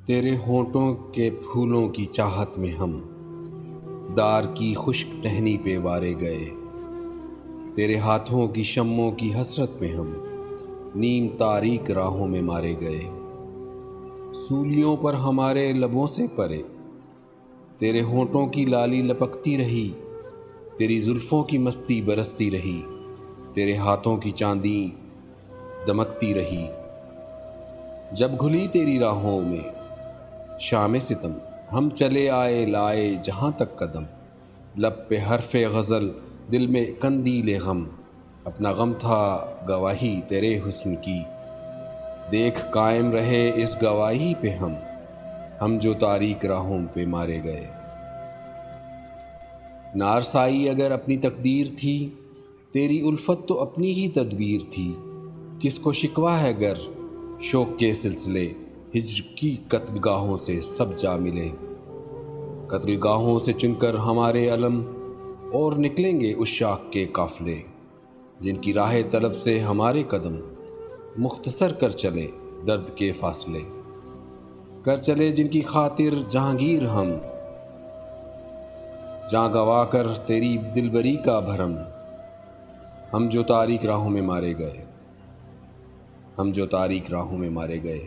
تیرے ہونٹوں کے پھولوں کی چاہت میں ہم دار کی خشک ٹہنی پہ وارے گئے، تیرے ہاتھوں کی شموں کی حسرت میں ہم نیم تاریک راہوں میں مارے گئے۔ سولیوں پر ہمارے لبوں سے پرے تیرے ہونٹوں کی لالی لپکتی رہی، تیری زلفوں کی مستی برستی رہی، تیرے ہاتھوں کی چاندی دمکتی رہی۔ جب گھلی تیری راہوں میں شام ستم، ہم چلے آئے لائے جہاں تک قدم، لب پہ حرف غزل دل میں قندیل غم، اپنا غم تھا گواہی تیرے حسن کی، دیکھ قائم رہے اس گواہی پہ ہم جو تاریک راہوں پہ مارے گئے۔ نارسائی اگر اپنی تقدیر تھی، تیری الفت تو اپنی ہی تدبیر تھی، کس کو شکوہ ہے گر شوق کے سلسلے، ہجر کی قتل گاہوں سے سب جا ملے۔ قتل گاہوں سے چن کر ہمارے علم اور نکلیں گے عشاق کے قافلے، جن کی راہ طلب سے ہمارے قدم مختصر کر چلے درد کے فاصلے، کر چلے جن کی خاطر جہانگیر جاں گوا کر تیری دلبری کا بھرم، ہم جو تاریک راہوں میں مارے گئے، ہم جو تاریک راہوں میں مارے گئے۔